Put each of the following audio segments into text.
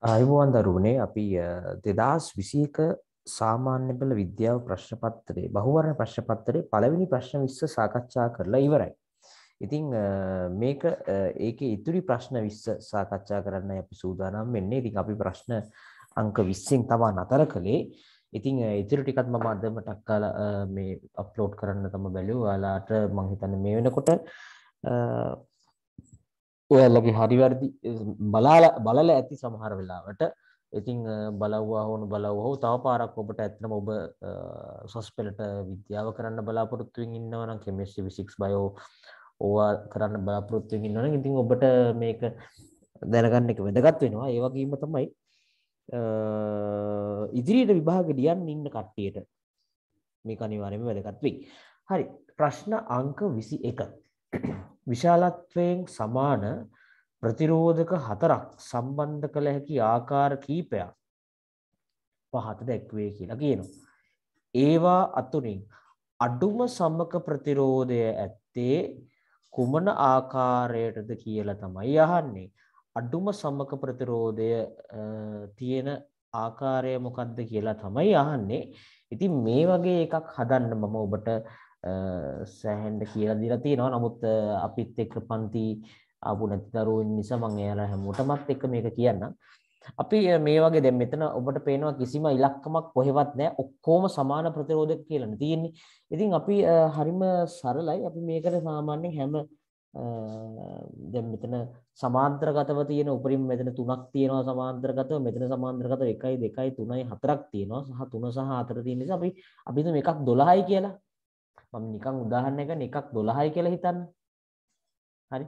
ආයුබෝවන් දරුවනේ අපි 2021 සාමාන්‍ය පෙළ විද්‍යාව ප්‍රශ්න පත්‍රයේ බහුවර්ණ ප්‍රශ්න පත්‍රයේ පළවෙනි ප්‍රශ්න 20 සාකච්ඡා කරලා ඉවරයි. ඉතින් මේක ඒකේ ඉතුරු ප්‍රශ්න 20 සාකච්ඡා කරන්නයි අපි සූදානම් වෙන්නේ. ඉතින් අපි ප්‍රශ්න අංක 20න් තමයි නතර කළේ. ඉතින් ඉතුරු ටිකත් මම අදම ටක් කාලා මේ අප්ලෝඩ් කරන්න තමයි බැලුවා. ඔයාලට මම හිතන්නේ මේ වෙනකොට ඔයාලගේ හරි වැරදි බලලා ඇති සමහර වෙලාවට. ඉතින් බලවුවා හොන බලවුවා තව පාරක් ඔබට ඇත්තම ඔබ උසස් පෙළට විද්‍යාව කරන්න බලාපොරොත්තු වෙමින් ඉන්නවා නම් කෙමිස්ට්‍රි ෆිසික්ස් බයෝ ඕවා කරන්න බලාපොරොත්තු වෙමින් ඉන්නවා නම් ඉතින් ඔබට මේක දැනගන්න එක වැදගත් වෙනවා. ඒ වගේම තමයි ඉදිරියට විභාගෙ ලියන්න ඉන්න කට්ටියට මේක අනිවාර්යයෙන්ම වැදගත් වෙයි. හරි. ප්‍රශ්න අංක 21. විශාලත්වයෙන් සමාන ප්‍රතිරෝධක හතරක් සම්බන්ධ කළ හැකි ආකාර කීපයක් පහත දැක්වේ කියලා කියනවා. ඒවා අතුරින් අඩුම සමක ප්‍රතිරෝධය ඇත්තේ කුමන ආකාරයටද කියලා තමයි අහන්නේ. අඩුම සමක ප්‍රතිරෝධය තියෙන ආකාරය මොකක්ද කියලා තමයි අහන්නේ. ඉතින් මේ වගේ එකක් හදන්න මම ඔබට සෑහෙන්න කියලා දීලා තියෙනවා. නමුත් අපිත් එක්ක පන්ති ආපු නැති දරුවෝ නිසා මම එයාලා හැමෝටමත් එක්ක මේක කියන්නම්. අපි මේ වගේ දැන් මෙතන ඔබට පේනවා කිසිම ඉලක්කමක් කොහෙවත් නැහැ. ඔක්කොම සමාන ප්‍රතිරෝධක කියලානේ තියෙන්නේ. ඉතින් අපි හරිම සරලයි. අපි මේකට සාමාන්‍යයෙන් හැම දැන් මෙතන සමාන්තරගතව තියෙන උපරිම මෙතන 3ක් තියෙනවා සමාන්තරගතව. මෙතන සමාන්තරගතව 1යි 2යි 3යි 4ක් තියෙනවා. සහ 3 සහ 4 තියෙන නිසා අපි හිතමු එකක් 12යි කියලා. මම නිකන් උදාහරණයක් ගන්න එකක් 12යි කියලා හිතන්න. හරි.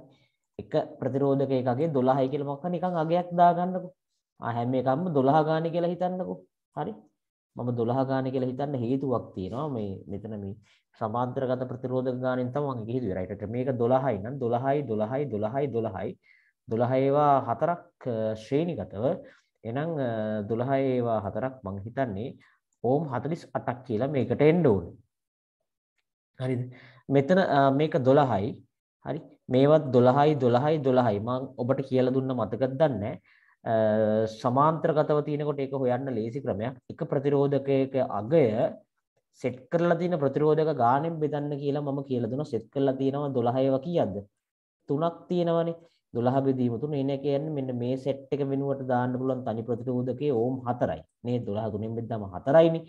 එක ප්‍රතිරෝධක එකකගේ 12යි කියලා මොකක්ද නිකන් අගයක් දාගන්නකො. හැම එකක්ම 12 ගානේ කියලා හිතන්නකො. හරි. මම 12 ගානේ කියලා හිතන්න හේතුවක් තියෙනවා. මේ මෙතන මේ සමාන්තරගත ප්‍රතිරෝධක ගානෙන් තමයි මම කිව්වේ. රයිට්. මේක 12යි නම් 12යි 12යි 12යි 12යි 12 ඒවා හතරක් ශ්‍රේණිගතව. එහෙනම් 12 ඒවා හතරක් මම හිතන්නේ ඕම් 48ක් කියලා මේකට එන්න ඕනේ. හරිද? මෙතන මේක 12යි. හරි. මේවත් 12යි 12යි 12යි. මම ඔබට කියලා දුන්න මතකද දන්නේ සමාන්තරගතව තියෙනකොට ඒක හොයන්න ලේසි ක්‍රමයක්. එක ප්‍රතිරෝධකයක අගය සෙට් කරලා තියෙන ප්‍රතිරෝධක ගාණයෙන් බෙදන්න කියලා මම කියලා දුන්නා. සෙට් කරලා තියෙනවා 12 ඒවා කීයක්ද? 3ක් තියෙනවනේ. 12 බෙදීම 3 එන කියන්නේ මෙන්න මේ සෙට් එක වෙනුවට දාන්න පුළුවන් තනි ප්‍රතිරෝධකයේ ඕම් 4යි. නේද? 12 3ෙන් බෙද්දාම 4යිනේ.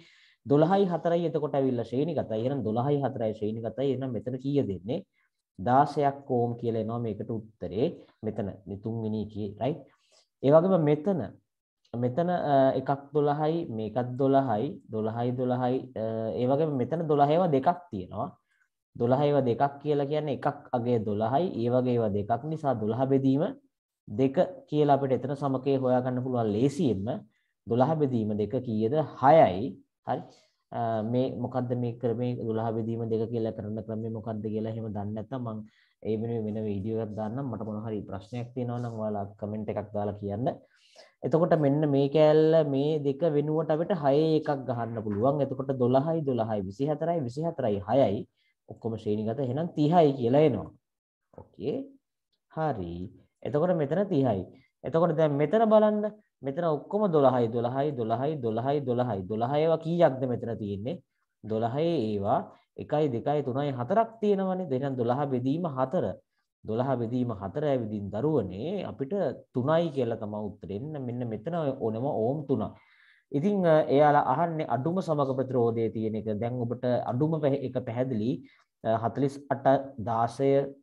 12යි 4යි එතකොට ඇවිල්ලා ශ්‍රේණිගතයි. එහෙනම් 12යි 4යි ශ්‍රේණිගතයි. එහෙනම් මෙතන කීය දෙන්නේ? 16ක් ඕම් කියලා එනවා මේකට උත්තරේ. මෙතන මේ තුන්වෙනි එකේ right. ඒ වගේම මෙතන එකක් 12යි මේකත් 12යි 12යි 12යි ඒ වගේම මෙතන 12 ඒවා දෙකක් තියෙනවා. 12 ඒවා දෙකක් කියලා කියන්නේ එකක් අගය 12යි ඒ වගේ ඒවා දෙකක් නිසා 12 බෙදීම 2 කියලා අපිට එතන සමකේ හොයාගන්න පුළුවන් ලේසියෙන්ම. 12 බෙදීම 2 කීයද? 6යි. හරි. මේ මොකද්ද මේ ක්‍රමේ 12 බෙදීම 2 කියලා කරන ක්‍රමේ මොකද්ද කියලා එහෙම දන්නේ නැත්නම් මම ඒ වෙන වීඩියෝ එකක් දාන්නම්. මට මොන හරි ප්‍රශ්නයක් තියෙනවා නම් ඔයාලා කමෙන්ට් එකක් දාලා කියන්න. එතකොට මෙන්න මේ කෑල්ල මේ දෙක වෙනුවට අපිට 6 එකක් ගහන්න පුළුවන්. එතකොට 12යි 12යි 24යි 24යි 6යි ඔක්කොම ශ්‍රේණිගත එහෙනම් 30යි කියලා එනවා. ඕකේ. හරි. එතකොට මෙතන 30යි. එතකොට දැන් මෙතන බලන්න. මෙතන ඔක්කොම 12යි 12යි 12යි 12යි 12යි 12 ඒවා කීයක්ද මෙතන තියෙන්නේ? 12 ඒවා 1යි 2යි 3යි 4ක් තියෙනවනේ. එහෙනම් 12 බෙදීම 4. 12 බෙදීම 4 ඇවිදින් දරුවනේ අපිට 3යි කියලා තමයි උත්තරේ එන්නේ. මෙන්න මෙතන ඕනම ඕම් 3. ඉතින් එයාලා අහන්නේ අඩුම සමග ප්‍රතිරෝධයේ තියෙන එක. දැන් ඔබට අඩුම එක පැහැදිලි 48 16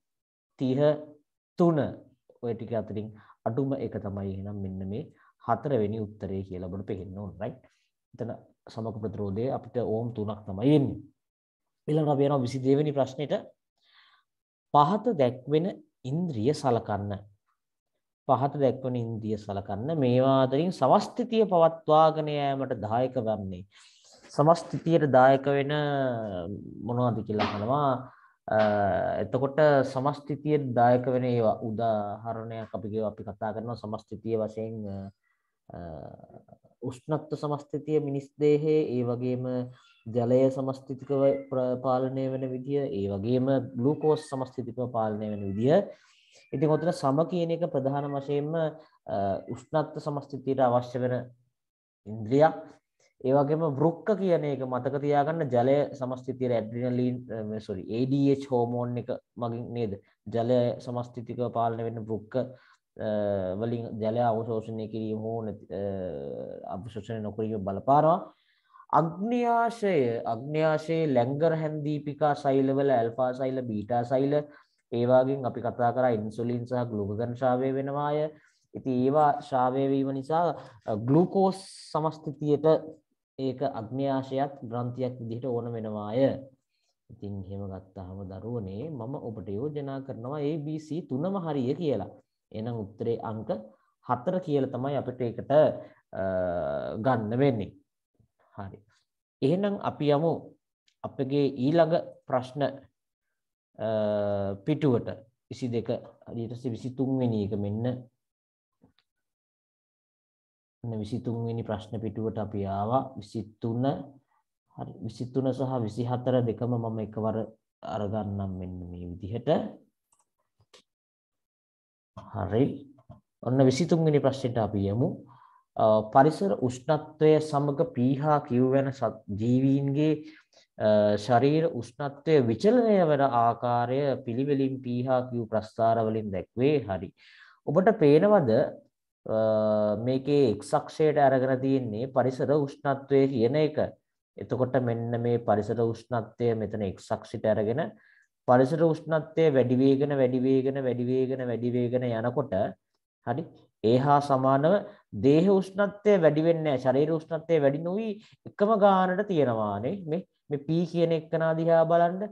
30 3 ඔය ටික අතරින් අඩුම එක තමයි එහෙනම් මෙන්න මේ 4 වෙනි උත්තරේ කියලා ඔබට පේන්න ඕන right. එතන සමග ප්‍රතිරෝධය අපිට ඕම් 3ක් තමයි එන්නේ. ඊළඟට අපි යනවා 22 වෙනි ප්‍රශ්නෙට. පහත දැක්වෙන ඉන්ද්‍රිය සලකන්න. පහත දැක්වෙන ඉන්ද්‍රිය සලකන්න මේවා අතරින් සමස්ථිතිය පවත්වාගෙන යාමට දායක වන්නේ. සමස්ථිතියට දායක වෙන මොනවද කියලා අහනවා. එතකොට සමස්ථිතියට දායක වෙන ඒවා උදාහරණයක් අපි කතා කරනවා සමස්ථිතිය වශයෙන් උෂ්ණත්ව සමස්ථිතිය මිනිස් දේහයේ ඒ වගේම ජලය සමස්ථිතිකව පාලනය වෙන විදිය ඒ වගේම ග්ලූකෝස් සමස්ථිතිකව පාලනය වෙන විදිය ඉතින් ඔතන සම කියන එක ප්‍රධාන වශයෙන්ම උෂ්ණත්ව සමස්ථිතියට අවශ්‍ය වෙන ඉන්ද්‍රියක්. ඒ වගේම වෘක්ක කියන එක මතක තියාගන්න ජලය සමස්ථිතියේ ඇඩ්‍රිනලින් ADH හෝමෝන් එක මගින් නේද ජලය සමස්ථිතික පාලනය වෙන වෘක්ක වලින් ජලය අවශෝෂණය කිරීම හෝ අවශෝෂණය නොකිරීම බලපානවා. අග්න්‍යාශයේ ලැංගර් හැන්දීපිකා සෛලවල ඇල්ෆා සෛල බීටා සෛල ඒ වගේම අපි කතා කරා ඉන්සුලින් සහ ග්ලූකගන් ශ්‍රාවය වෙනවාය. ඉතින් ඒවා ශ්‍රාවය වීම නිසා ග්ලූකෝස් සමස්ථිතියට ඒක අග්න්‍යාශයත් ග්‍රන්ථියක් විදිහට ඕන වෙනවාය. ඉතින් එහෙම ගත්තාම දරුවනේ මම ඔබට යෝජනා කරනවා ABC තුනම හරිය කියලා. එහෙනම් උත්තරේ අංක 4 කියලා තමයි අපිට ඒකට ගන්න වෙන්නේ. හරි. එහෙනම් අපි යමු අපගේ ඊළඟ ප්‍රශ්න පිටුවට 22 ඊට පස්සේ 23 වෙනි එක මෙන්න 23 වෙනි ප්‍රශ්න පිටුවට අපි ආවා. 23 හරි 23 සහ 24 දෙකම මම එකවර අරගන්නම් මෙන්න මේ විදිහට. හරි. ඔන්න 23 වෙනි ප්‍රශ්නෙට අපි යමු. පරිසර උෂ්ණත්වය සමග pH Q වෙන ජීවීන්ගේ ශරීර උෂ්ණත්වය විචලනය වන ආකාරය පිළිවෙලින් pH Q ප්‍රස්ථාර වලින් දැක්වේ. හරි. ඔබට පේනවද මේකේ x අක්ෂයට අරගෙන තියෙන්නේ පරිසර උෂ්ණත්වය කියන එක. එතකොට මෙන්න මේ පරිසර උෂ්ණත්වය මෙතන x අක්ෂයට අරගෙන පරිසර උෂ්ණත්වය වැඩි වේගන යනකොට හරි ඒහා සමානව දේහ උෂ්ණත්වය වැඩි වෙන්නේ නැහැ. ශරීර උෂ්ණත්වය වැඩි නොවි එකම ගානට තියෙනවානේ. මේ P කියන එක්කනා දිහා බලන්න.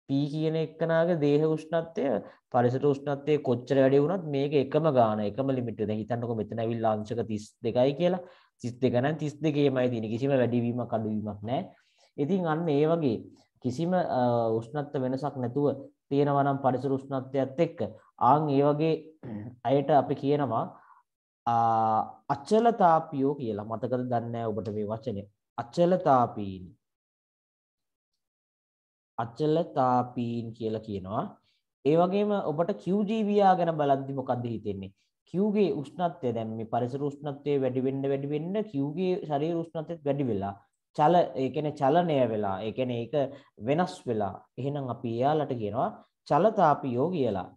P කියන එක්කනාගේ දේහ උෂ්ණත්වය පරිසර උෂ්ණත්වයේ කොච්චර වැඩි වුණත් මේක එකම ගාන එකම ලිමිට් එක. දැන් හිතන්නකෝ මෙතන ඇවිල්ලා අංශක 32යි කියලා. 32 නම් 32යිමයි තියෙන්නේ. කිසිම වැඩිවීමක් අඩුවීමක් නැහැ. ඉතින් අන්න ඒ වගේ කිසිම උෂ්ණත්ව වෙනසක් නැතුව තියෙනවා නම් පරිසර උෂ්ණත්වයත් එක්ක ආන් ඒ වගේ අයට අපි කියනවා අචලතාපියෝ කියලා. මතකද දන්නේ නැහැ ඔබට මේ වචනේ. අචලතාපීන් කියලා කියනවා. ඒ වගේම ඔබට QGVR ගැන බලද්දි මොකද්ද හිතෙන්නේ? Q ගේ උෂ්ණත්වය දැන් මේ පරිසර උෂ්ණත්වය වැඩි වෙන්න Q ගේ ශරීර උෂ්ණත්වයත් වැඩි වෙලා ඒ කියන්නේ චලනය වෙලා ඒ කියන්නේ ඒක වෙනස් වෙලා එහෙනම් අපි එයාලට කියනවා චලතාපියෝ කියලා.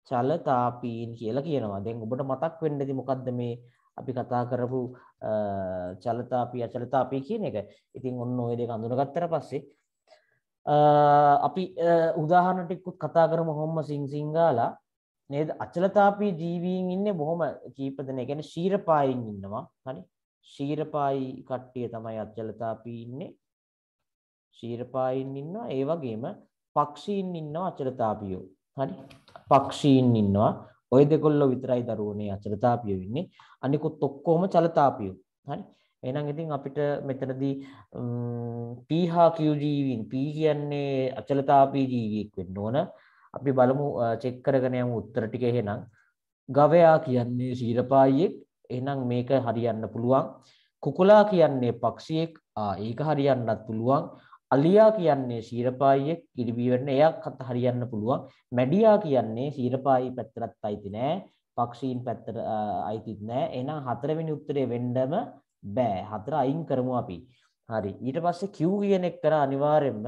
චලතාපීන් කියලා කියනවා. දැන් ඔබට මතක් වෙන්නේදී මොකද්ද මේ අපි කතා කරපු චලතාපී අචලතාපී කියන එක. ඉතින් ඔන්න ඔය දෙක අඳුනගත්තට පස්සේ අපි උදාහරණ ටිකකුත් කතා කරමු. හොම්ම සිංගාලා නේද? අචලතාපී ජීවීන් ඉන්නේ බොහොම කීප දෙනෙක්. කියන්නේ ශීරපායින් ඉන්නවා. හරි? ශීරපායි කට්ටිය තමයි අචලතාපී ඉන්නේ. ශීරපායින් ඉන්නවා. ඒ වගේම පක්ෂීන් ඉන්නවා අචලතාපියෝ. හරි? පක්ෂීන් ඉන්නවා. ඔය දෙකොල්ලෝ විතරයි දරුවනේ අචලතාපියෝ ඉන්නේ. අනිකුත් ඔක්කොම චලතාපියෝ. හරි? එහෙනම් ඉතින් අපිට මෙතනදී pH Q ජීවීන් P කියන්නේ අචලතාපී ජීවියෙක් වෙන්න ඕන. අපි බලමු චෙක් කරගෙන යමු උත්තර ටික. එහෙනම් ගවයා කියන්නේ ශීරපායියෙක්. එහෙනම් මේක හරියන්න පුළුවන්. කුකුලා කියන්නේ පක්ෂියෙක්. ඒක හරියන්නත් පුළුවන්. අලියා කියන්නේ ශීරපායියෙක්. කිරිබී වෙන්න එයාත් හරියන්න පුළුවන්. මැඩියා කියන්නේ ශීරපායි පැත්තටත් අයිති නෑ. පක්ෂීන් පැත්තට අයිතිත් නෑ. එහෙනම් හතරවෙනි උත්තරේ වෙන්නම බෑ. 4 අයින් කරමු අපි. හරි. ඊට පස්සේ Q කියන එක කරා අනිවාර්යෙන්ම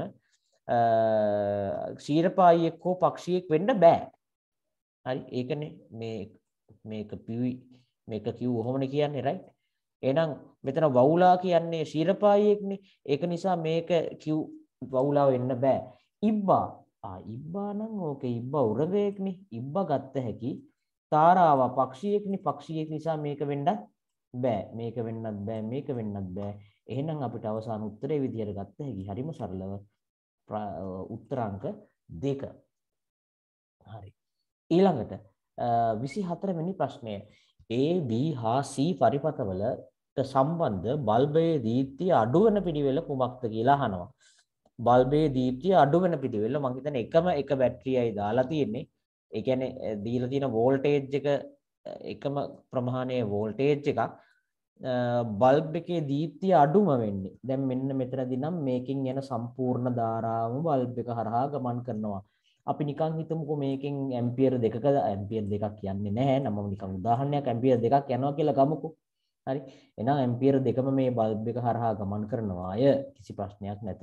ක්ෂීරපායියෙක් හෝ පක්ෂියෙක් වෙන්න බෑ. හරි. ඒකනේ මේක Q ඔහොමනේ කියන්නේ right. එහෙනම් මෙතන වවුලා කියන්නේ ක්ෂීරපායියෙක්නේ. ඒක නිසා මේක Q වවුලා වෙන්න බෑ. ඉබ්බා නම් ඕකේ ඉබ්බා උරගයෙක්නේ. ඉබ්බා ගත්ත හැකි. තාරාව පක්ෂියෙක්නේ. පක්ෂියෙක් නිසා මේක වෙන්නත් බෑ. මේක වෙන්නත් බෑ. එහෙනම් අපිට අවසාන උත්තරේ විදියට ගත්ත හැකි. හරිම සරලව උත්තර අංක 2. හරි. ඊළඟට 24 වෙනි ප්‍රශ්නය. A B හා C පරිපථවලට සම්බන්ධ බල්බයේ දීප්තිය අඩු වෙන පිළිවෙල කුමක්ද කියලා අහනවා. බල්බයේ දීප්තිය අඩු වෙන පිළිවෙල මම හිතන්නේ එකම එක බැටරියයි දාලා තියෙන්නේ. ඒ කියන්නේ දීලා තියෙන වෝල්ටේජ් එක එකම ප්‍රමාණයේ වෝල්ටේජ් එකක් බල්බ් එකේ දීප්තිය අඩුම වෙන්නේ. දැන් මෙන්න මෙතනදී නම් මේකෙන් යන සම්පූර්ණ ධාරාවම බල්බ් එක හරහා ගමන් කරනවා. අපි නිකන් හිතමුකෝ මේකෙන් ඇම්පියර් දෙකක ඇම්පියර් දෙකක් කියන්නේ නැහැ. නම නිකන් උදාහරණයක් ඇම්පියර් දෙකක් යනවා කියලා ගමුකෝ. හරි. එහෙනම් ඇම්පියර් දෙකම මේ බල්බ් එක හරහා ගමන් කරනවා අය කිසි ප්‍රශ්නයක් නැත.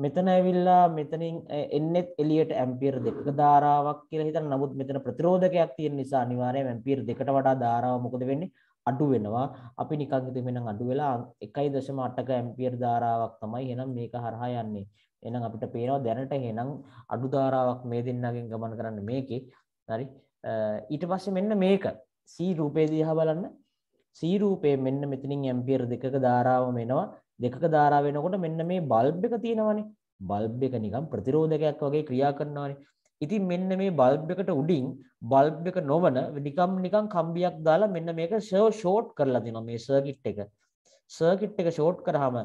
මෙතන ඇවිල්ලා මෙතනින් එන්නෙත් එළියට ඇම්පියර් දෙකක ධාරාවක් කියලා හිතන්න. නමුත් මෙතන ප්‍රතිරෝධකයක් තියෙන නිසා අනිවාර්යයෙන් ඇම්පියර් දෙකට වඩා ධාරාව මොකද වෙන්නේ? අඩු වෙනවා. අපි නිකන් හිතමු එහෙනම් අඩු වෙලා 1.8ක ඇම්පියර් ධාරාවක් තමයි එහෙනම් මේක හරහා යන්නේ. එහෙනම් අපිට පේනවා දැනට එහෙනම් අඩු ධාරාවක් මේ දෙන්නගෙන් ගමන් කරන්න මේකේ. හරි. ඊට පස්සේ මෙන්න මේක C රූපේ දිහා බලන්න. C රූපේ මෙන්න මෙතනින් ඇම්පියර් දෙකක ධාරාවම එනවා. දෙකක ධාරාව වෙනකොට මෙන්න මේ බල්බ් එක තියෙනවනේ. බල්බ් එක නිකන් ප්‍රතිරෝධකයක් වගේ ක්‍රියා කරනවානේ. ඉතින් මෙන්න මේ බල්බ් එකට උඩින් බල්බ් එක නොවන නිකන් කම්බියක් දාලා මෙන්න මේක ෂෝට් කරලා දෙනවා මේ සර්කිට් එක. සර්කිට් එක ෂෝට් කරාම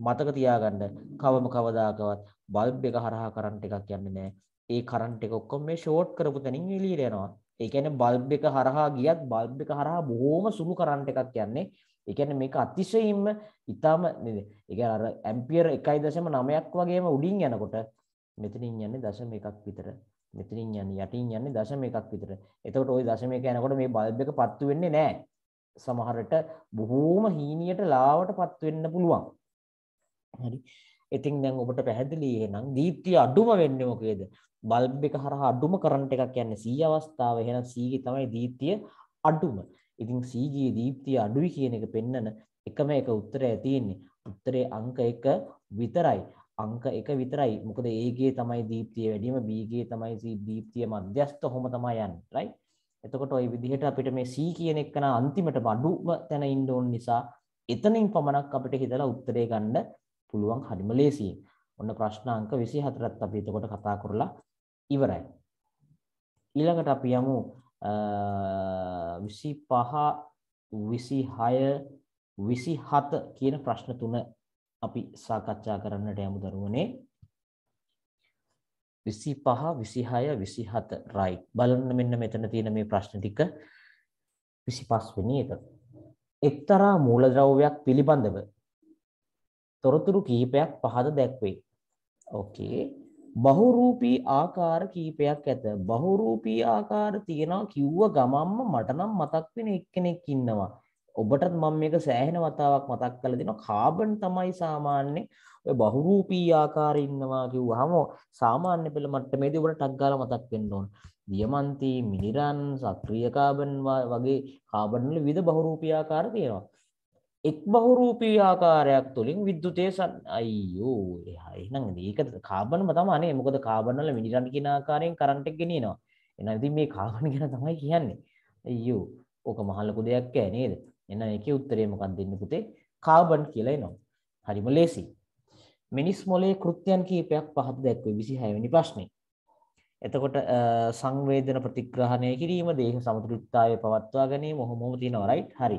මතක තියාගන්න කවදාකවත් බල්බ් එක හරහා කරන්ට් එකක් යන්නේ නැහැ. ඒ කරන්ට් එක ඔක්කොම මේ ෂෝට් කරපු තැනින් එළියට යනවා. ඒ කියන්නේ බල්බ් එක හරහා ගියත් බල්බ් එක හරහා බොහොම සුළු කරන්ට් එකක් යන්නේ. ඒ කියන්නේ මේක අතිශයින්ම ඊටම නේද? ඒ කියන්නේ අර ඇම්පියර් 1.9ක් වගේම උඩින් යනකොට මෙතනින් යන්නේ 0.1ක් විතර. මෙතනින් යන්නේ යටින් යන්නේ 0.1ක් විතර. එතකොට ওই 0.1 යනකොට මේ බල්බ් එක පත්තු වෙන්නේ නැහැ. සමහරට බොහෝම හීනියට ලාවටපත් වෙන්න පුළුවන්. හරි. ඉතින් දැන් ඔබට පැහැදිලි එහෙනම් දීප්තිය අඩුම වෙන්නේ මොකේද? බල්බ් එක හරහා අඩුම කරන්ට් එකක් යන්නේ C අවස්ථාව. එහෙනම් C ගේ තමයි දීප්තිය අඩුම. ඉතින් C ගේ දීප්තිය අඩුයි කියන එක පෙන්නන එකම එක උත්තරය තියෙන්නේ. උත්තරේ අංක 1 විතරයි. අංක 1 විතරයි. මොකද A ගේ තමයි දීප්තිය වැඩිම, B ගේ තමයි දීප්තිය මධ්‍යස්ථ. ඔහොම තමයි යන්නේ. right? එතකොට ওই විදිහට අපිට මේ C කියන එක නා අන්තිමට අඩුම තැන ඉන්න ඕන නිසා එතනින් පමණක් අපිට හිතලා උත්තරේ ගන්න පුළුවන් හරිම ලේසියෙන්. ඔන්න ප්‍රශ්න අංක 24ත් අපි එතකොට කතා කරලා ඉවරයි. ඊළඟට අපි යමු 25 26 27 කියන ප්‍රශ්න තුන අපි සාකච්ඡා කරන්නට යමු දරුවනේ. 25 26 27 right. බලන්න මෙන්න මෙතන තියෙන මේ ප්‍රශ්න ටික 25 වෙනි එක. එක්තරා මූලද්‍රව්‍යයක් පිළිබඳව තොරතුරු කිහිපයක් පහද දැක්වේ. ඕකේ. බහුරූපී ආකාර කිහිපයක් ඇත. බහුරූපී ආකාර තියනවා කිව්ව ගමම්ම මට නම් මතක් වෙන එක්කෙනෙක් ඉන්නවා. ඔබටත් මම මේක සෑහෙන වතාවක් මතක් කරලා දෙනවා. කාබන් තමයි සාමාන්‍ය ඔය බහුරූපී ආකාරය ඉන්නවා කිව්වහම සාමාන්‍ය පෙළ මට්ටමේදී ඔබට ටක් ගාලා මතක් වෙන්න ඕන. දියමන්ති, මිනිරන්, සක්‍රීය කාබන් වගේ කාබන් වල විවිධ බහුරූපී ආකාර තියෙනවා. එක් බහුරූපී ආකාරයක් තුලින් විද්‍යුතයේ අයියෝ එහෙනම් මේක කාබන්ම තමයි. මොකද කාබන් වල මිනිරන් කියන ආකාරයෙන් කරන්ට් එක ගෙනියනවා. එහෙනම් ඉතින් මේ කාබන් ගැන තමයි කියන්නේ. අයියෝ ඕක මහ ලොකු දෙයක් ඈ නේද? එහෙනම් ඒකේ උත්තරේ මොකක්ද දෙන්නේ පුතේ? කාබන් කියලා එනවා. හරිම ලේසි. මිනිස් මොලේ කෘත්‍යයන් කීපයක් පහත දැක්වේ 26 වෙනි ප්‍රශ්නේ. එතකොට සංවේදන ප්‍රතිග්‍රහණය කිරීම, දේහ සමතුලිතතාවය පවත්වා ගැනීම ඔහොමම තියෙනවා right? හරි.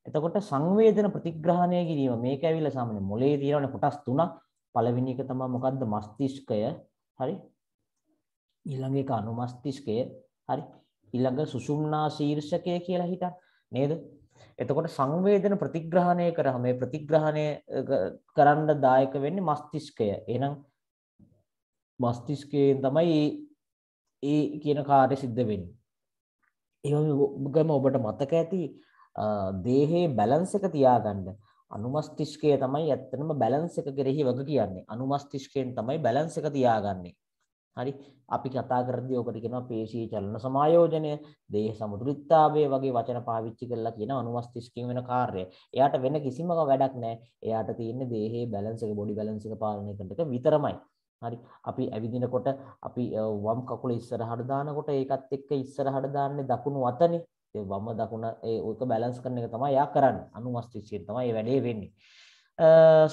එතකොට සංවේදන ප්‍රතිග්‍රහණය කිරීම මේක ඇවිල්ලා සාමාන්‍ය මොලේ තියෙනවනේ කොටස් තුනක්. පළවෙනි එක තමයි මොකද්ද? මස්තිෂ්කය. හරි. ඊළඟ එක අනුමස්තිෂ්කය. හරි. ඊළඟ සුෂුම්නා ශීර්ෂකය කියලා හිතන්න නේද? එතකොට සංවේදන ප්‍රතිග්‍රහණය කරාම මේ ප්‍රතිග්‍රහණය කරන්න දායක වෙන්නේ මස්තිෂ්කය. එහෙනම් මස්තිෂ්කයෙන් තමයි ඒ කියන කාර්ය සිද්ධ වෙන්නේ. ඒ වගේම ඔබට මතක ඇති දේහයේ බැලන්ස් එක තියාගන්න අනුමස්තිෂ්කය තමයි ඇත්තටම බැලන්ස් එක කෙරෙහි වග කියන්නේ. අනුමස්තිෂ්කයෙන් තමයි බැලන්ස් එක තියාගන්නේ. හරි. අපි කතා කරද්දී ඔකට කියනවා පේශී චලන සමායෝජනය, දේහ සමතුලිතතාවය වගේ වචන පාවිච්චි කරලා කියන අනුමස්තිෂ්කයෙන් වෙන කාර්යය. එයාට වෙන කිසිම වැඩක් නැහැ. එයාට තියෙන්නේ දේහයේ බැලන්ස් එක, බොඩි බැලන්ස් එක පාලනය කරන එක විතරමයි. හරි. අපි ඇවිදිනකොට අපි වම් කකුල ඉස්සරහට දානකොට ඒකත් එක්ක ඉස්සරහට දාන්නේ දකුණු අතනේ. ඒ වම දකුණ ඒක බැලන්ස් කරන එක තමයි යා කරන්නේ. අනුමස්තිෂ්කයෙන් තමයි මේ වැඩේ වෙන්නේ.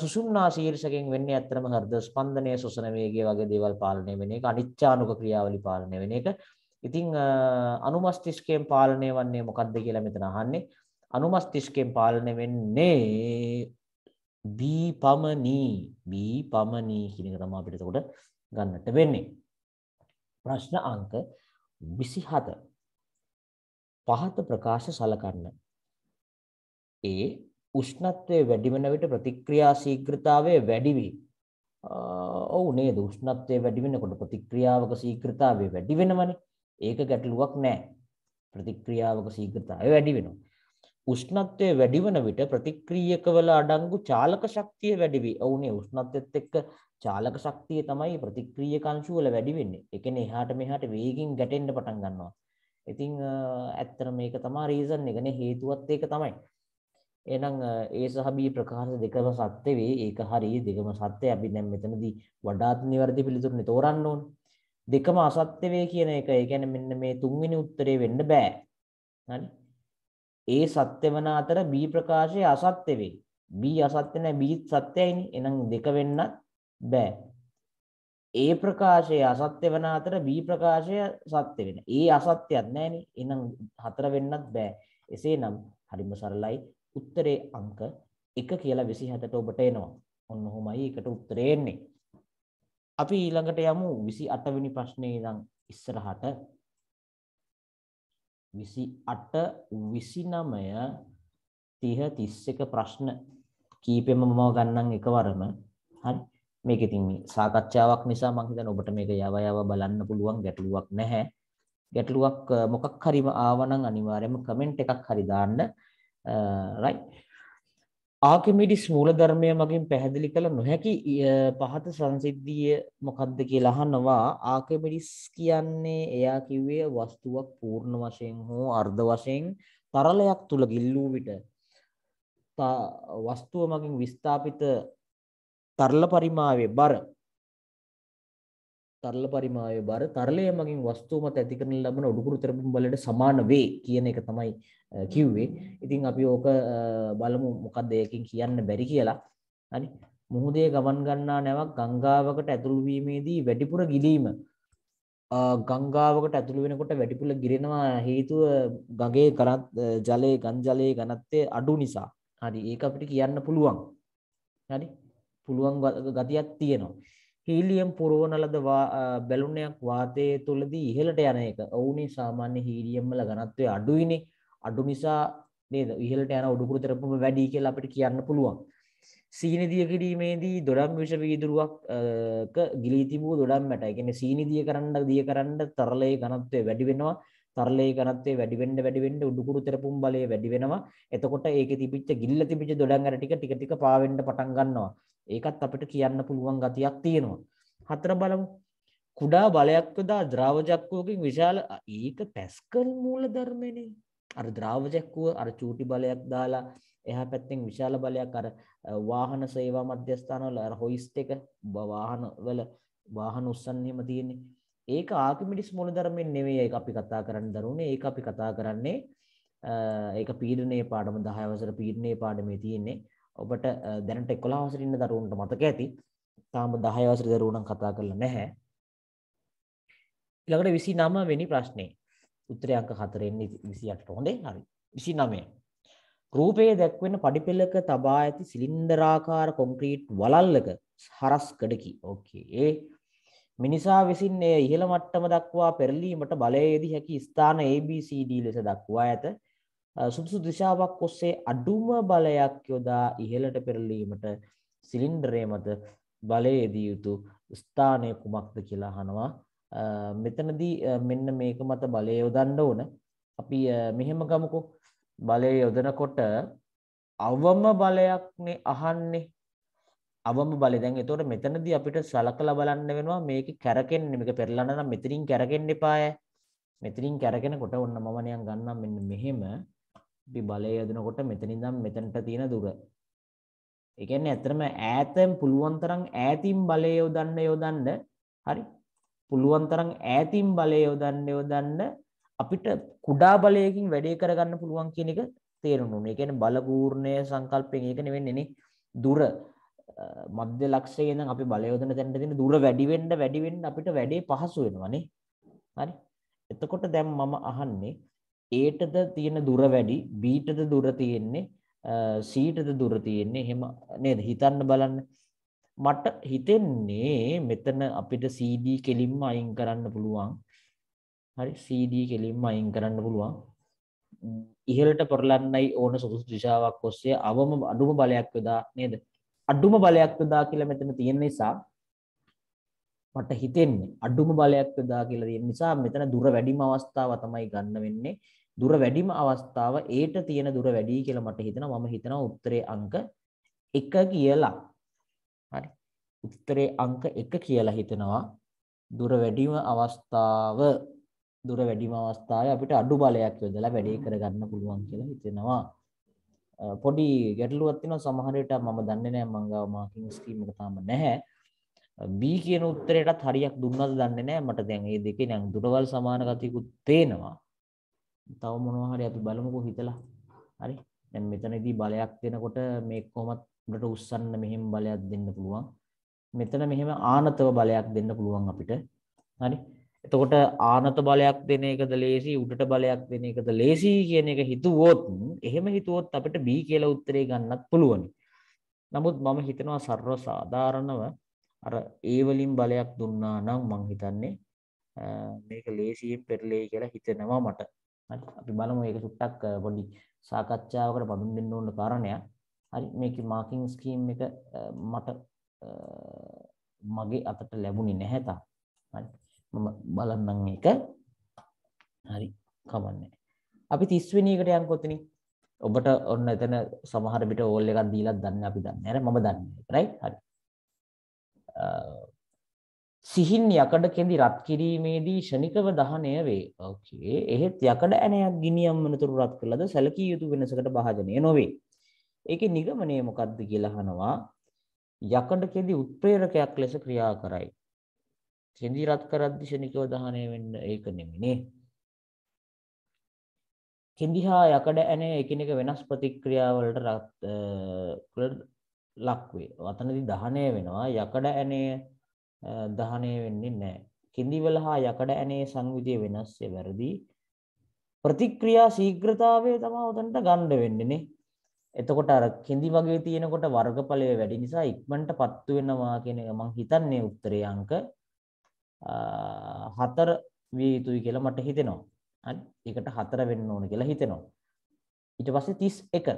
සුෂුම්නා ශීර්ෂකයෙන් වෙන්නේ ඇත්තටම හෘද ස්පන්දනය, ශ්වසන වේගය වගේ දේවල් පාලනය වෙන එක, අනිච්චානුක ක්‍රියාවලි පාලනය වෙන එක. ඉතින් අනුමස්තිෂ්කයෙන් පාලනය වන්නේ මොකක්ද කියලා මෙතන අහන්නේ. අනුමස්තිෂ්කයෙන් පාලනය වෙන්නේ බීපමනී කියන එක තමයි අපිට එතකොට ගන්නට වෙන්නේ. ප්‍රශ්න අංක 27. පහත ප්‍රකාශ සලකන්න. ඒ උෂ්ණත්වය වැඩි වෙන විට ප්‍රතික්‍රියා ශීඝ්‍රතාවය වැඩි වේ. ඔව් නේද උෂ්ණත්වය වැඩි වෙනකොට ප්‍රතික්‍රියාවක ශීඝ්‍රතාවය වැඩි වෙනවනේ. ඒක ගැටලුවක් නෑ. ප්‍රතික්‍රියාවක ශීඝ්‍රතාවය වැඩි වෙනවා. උෂ්ණත්වය වැඩි වෙන විට ප්‍රතික්‍රියකවල අඩංගු චාලක ශක්තිය වැඩි වෙයි. ඔව්නේ උෂ්ණත්වයත් එක්ක චාලක ශක්තිය තමයි ප්‍රතික්‍රියක අංශු වල වැඩි වෙන්නේ. ඒ කියන්නේ එහාට මෙහාට වේගින් ගැටෙන්න පටන් ගන්නවා. ඉතින් ඇත්තට මේක තමයි රීසන් එක නේ හේතුවත් ඒක තමයි. එහෙනම් ඒ සහ B ප්‍රකාශ දෙකම සත්‍ය වේ. ඒක හරි දෙකම සත්‍ය. අපි දැන් මෙතනදී වඩාත් නිවැරදි පිළිතුරනේ තෝරන්න ඕනේ. දෙකම අසත්‍ය වේ කියන එක. ඒ කියන්නේ මෙන්න මේ තුන්වෙනි උත්තරේ වෙන්න බෑ. හරි. ඒ සත්‍ය වන අතර B ප්‍රකාශය අසත්‍ය වේ. B අසත්‍ය නැහැ B සත්‍යයිනේ. එහෙනම් දෙක වෙන්නත් බෑ. A ප්‍රකාශය අසත්‍ය වන අතර B ප්‍රකාශය සත්‍ය වෙන. ඒ අසත්‍යයක් නැහැනේ. එහෙනම් හතර වෙන්නත් බෑ. එසේනම් හරිම සරලයි. උත්තරේ අංක 1 කියලා 27ට ඔබට එනවා. ඔන්න ඔහොමයි ඒකට උත්තරේ එන්නේ. අපි ඊළඟට යමු 28 වෙනි ප්‍රශ්නේ ඉඳන් ඉස්සරහට 28 29 30 31 ප්‍රශ්න කීපෙම මම ගන්නම් එකවරම. හරි. මේක ඉතින් මේ සාකච්ඡාවක් නිසා මම හිතන්නේ ඔබට මේක යව යව බලන්න පුළුවන් ගැටලුවක් නැහැ. ගැටලුවක් මොකක් හරි ආවනම් අනිවාර්යයෙන්ම කමෙන්ට් එකක් හරි දාන්න. right. ආකිමිඩිස් මූලධර්මය මගින් පැහැදිලි කළ නොහැකි පහත සංසිද්ධිය මොකක්ද කියලා අහනවා. ආකිමිඩිස් කියන්නේ එයා කිව්වේ වස්තුවක් පූර්ණ වශයෙන් හෝ අර්ධ වශයෙන් තරලයක් තුල ගිල්ලූ විට වස්තුව මගින් විස්ථාපිත තරල පරිමාවේ බර තරලය මගින් වස්තුව මත ඇති කරන ලබන උඩුකුරු තෙරපුම් බලයට සමාන වේ කියන එක තමයි කිව්වේ. ඉතින් අපි ඕක බලමු මොකක්ද ඒකෙන් කියන්න බැරි කියලා. හරි. මුහුදේ ගමන් ගන්නා නැවක් ගංගාවකට ඇතුළු වීමේදී වැඩිපුර ගිලීම ගංගාවකට ඇතුළු වෙනකොට වැඩිපුර ගිරෙනවා හේතුව ගඟේ ගන් ජලයේ ඝනත්වය අඩු නිසා. හරි. ඒක අපිට කියන්න පුළුවන්. හරි. පුළුවන් ගතියක් තියෙනවා. හීලියම් පුරවන ලද බැලුනයක් වාතයේ තුලදී ඉහළට යන එක. ඔවුනේ සාමාන්‍ය හීලියම් වල ඝනත්වය අඩුයිනේ. අඩු නිසා නේද ඉහළට යන උඩුකුරු තෙරපුම වැඩි කියලා අපිට කියන්න පුළුවන්. සීනි දිය කිරීමේදී දොඩම් විෂ වීදුරුවක ගිලී තිබූ දොඩම් මැට. ඒ කියන්නේ සීනි දිය කරන්න තරලයේ ඝනත්වය වැඩි වෙනවා. තරලයේ ඝනත්වය වැඩි වෙන්න උඩුකුරු තෙරපුම් බලය වැඩි වෙනවා. එතකොට ඒකේ තිබිච්ච ගිල්ල තිබිච්ච දොඩම් අර ටික පාවෙන්න පටන් ගන්නවා. ඒකත් අපිට කියන්න පුළුවන් ගතියක් තියෙනවා. හතර බලමු. කුඩා බලයක් යොදා ද්‍රාවජක්කුවකින් විශාල ඒක පැස්කල් මූලධර්මනේ. අර ද්‍රාවජක්කුව අර චූටි බලයක් දාලා එහා පැත්තෙන් විශාල බලයක් අර වාහන සේවා මධ්‍යස්ථාන වල අර හොයිස්ට් එක වාහන උස්සන්න එහෙම තියෙන්නේ. ඒක ආකිමිඩිස් මූලධර්මයෙන් නෙවෙයි ඒක අපි කතා කරන්න දරුනේ. ඒක අපි කතා කරන්නේ ඒක පීඩනයේ පාඩම 10 වසර පීඩනයේ පාඩමේ තියෙන්නේ. ඔබට දැනට 11 වසරේ ඉන්න දරුවන්ට මතක ඇති. තාම 10 වසරේ දරුවෝ නම් කතා කරලා නැහැ. ඊළඟට 29 වෙනි ප්‍රශ්නේ. උත්තරය අංක 4 එන්නේ 28ට. හොඳේ. හරි. 29. රූපයේ දැක්වෙන පඩිපෙළක තබා ඇති සිලින්ඩරාකාර කොන්ක්‍රීට් වලල්ලක හරස් කඩකි. ඕකේ. මිනිසා විසින් එය ඉහළ මට්ටම දක්වා පෙරලීමට බලය යෙදී හැකි ස්ථාන ABCD ලෙස දක්වා ඇත. සුදුසු දිශාවක් ඔස්සේ අඩුම බලයක් යොදා ඉහළට පෙරලීමට සිලින්ඩරය මත බලය යෙදිය යුතු ස්ථානය කුමක්ද කියලා අහනවා. මෙතනදී මෙන්න මේක මත බලය යොදන්න ඕන. අපි මෙහෙම ගමුකෝ. බලය යොදනකොට අවම බලයක්නේ අහන්නේ. අවම බලය. දැන් එතකොට මෙතනදී අපිට සලකලා බලන්න වෙනවා මේක කැරකෙන්නේ මේක පෙරලන්න නම් මෙතනින් කැරකෙන්න එපාය. මෙතනින් කැරකෙනකොට ඔන්න මම නිකන් ගන්නම් මෙන්න මෙහෙම. අපි බලය යොදනකොට මෙතනින් ඉඳන් මෙතනට තියෙන දුර. ඒ කියන්නේ ඇත්තටම ඈතෙන් පුළුවන් තරම් ඈතින් බලය යොදන්න හරි. පුළුවන් තරම් ඈතින් බලය යොදන්න අපිට කුඩා බලයකින් වැඩේ කරගන්න පුළුවන් කියන එක තේරුම් ගන්න. ඒ කියන්නේ බල පූර්ණය සංකල්පයෙන් ඒක නෙවෙන්නේ නේ. දුර මධ්‍ය ලක්ෂයේ ඉඳන් අපි බලය යොදන තැනට තියෙන දුර වැඩි වෙන්න අපිට වැඩේ පහසු වෙනවා නේ. හරි. එතකොට දැන් මම අහන්නේ Aටද තියෙන දුර වැඩි Bටද දුර තියෙන්නේ Cටද දුර තියෙන්නේ එහෙම නේද හිතන්න බලන්න. මට හිතෙන්නේ මෙතන අපිට CD කෙලින්ම අයින් කරන්න පුළුවන්. හරි CD කෙලින්ම අයින් කරන්න පුළුවන්. ඉහළට පෙරලන්නයි ඕන සුදුසු දිශාවක් ඔස්සේ අඩුම බලයක් යොදා නේද? අඩුම බලයක් යොදා කියලා මෙතන තියෙන නිසා මට හිතෙන්නේ අඩුම බලයක් යොදා කියලා තියෙන නිසා මෙතන දුර වැඩිම අවස්ථාව තමයි ගන්න වෙන්නේ. දුර වැඩිම අවස්ථාව ඒට තියෙන දුර වැඩි කියලා මට හිතෙනවා. මම හිතනවා උත්තරේ අංක 1 කියලා. හරි. උත්තරේ අංක 1 කියලා හිතනවා. දුර වැඩිම අවස්ථාවේ අපිට අඩු බලයක් යොදලා වැඩේ කරගන්න පුළුවන් කියලා හිතෙනවා. පොඩි ගැටලුවක් තියෙනවා සමහර විට මම දන්නේ නැහැ මං ගාව මාකින් ස්කීම් එක තාම නැහැ. B කියන උත්තරයටත් හරියක් දුන්නද දන්නේ නැහැ. මට දැන් මේ දෙකේ නම් දුරවල් සමාන ගතියකුත් පේනවා. තව මොනවා හරි අපි බලමුකෝ හිතලා. හරි. දැන් මෙතනදී බලයක් දෙනකොට මේක කොහොමද උඩට උස්සන්න මෙහෙම බලයක් දෙන්න පුළුවන්. මෙතන මෙහෙම ආනතව බලයක් දෙන්න පුළුවන් අපිට. හරි. එතකොට ආනත බලයක් දෙන එකද ලේසි උඩට බලයක් දෙන එකද ලේසි කියන එක හිතුවොත් එහෙම හිතුවොත් අපිට B කියලා උත්තරේ ගන්නත් පුළුවන්. නමුත් මම හිතනවා සර්ව සාධාරණව අර A වලින් බලයක් දුන්නා නම් මම හිතන්නේ මේක ලේසියෙන් පෙරලෙයි කියලා හිතෙනවා මට. හරි. අපි බලමු ඒක සුට්ටක් පොඩි සාකච්ඡාවකට පදුම් දෙන්න ඕන කාරණයක්. හරි. මේකේ මාකින් ස්කීම් එක මට මගේ අතට ලැබුණේ නැහැ තාම. හරි. මම බලන්නම් මේක. හරි. කමන්නේ. අපි 30 වෙනි එකට යන්කො ඔතනින්. ඔබට ඔන්න එතන සමහර විට ඕල් එකක් දීලා දන්නේ අපි දන්නේ නැහැ. මම දන්නේ. රයිට්? හරි. සිහින් යකඩ කෙඳි රත් කිරීමේදී ෂණිකව දහනය වේ. ඕකේ. එහෙත් යකඩ ඇණයක් ගිනියම් වනතුරු රත් කළද සැලකිය යුතු වෙනසකට භාජනය නොවේ. ඒකේ නිගමනය මොකක්ද කියලා අහනවා. යකඩ කෙඳි උත්ප්‍රේරකයක් ලෙස ක්‍රියා කරයි. කෙඳි රත් කරද්දී ෂණිකව දහනය වෙන්න ඒක නෙමෙයිනේ. කෙඳි හා යකඩ ඇණය එකිනෙක වෙනස් ප්‍රතික්‍රියාවලට ලක් වේ. වතනදී දහනය වෙනවා. යකඩ ඇණය දහනය වෙන්නේ නැහැ. කෙඳිවල හා යකඩ ඇණේ සංවිධිය වෙනස්ය වැරදි. ප්‍රතික්‍රියා ශීඝ්‍රතාවය තමයි උතන්ට ගන්න වෙන්නේ නේ. එතකොට අර කෙඳි වගේ තියෙනකොට වර්ගඵලය වැඩි නිසා ඉක්මනටපත් වෙනවා කියන එක මම හිතන්නේ උත්තරේ අංක 4 විය යුතුයි කියලා මට හිතෙනවා. හරි. ඒකට 4 වෙන්න ඕන කියලා හිතෙනවා. ඊට පස්සේ 31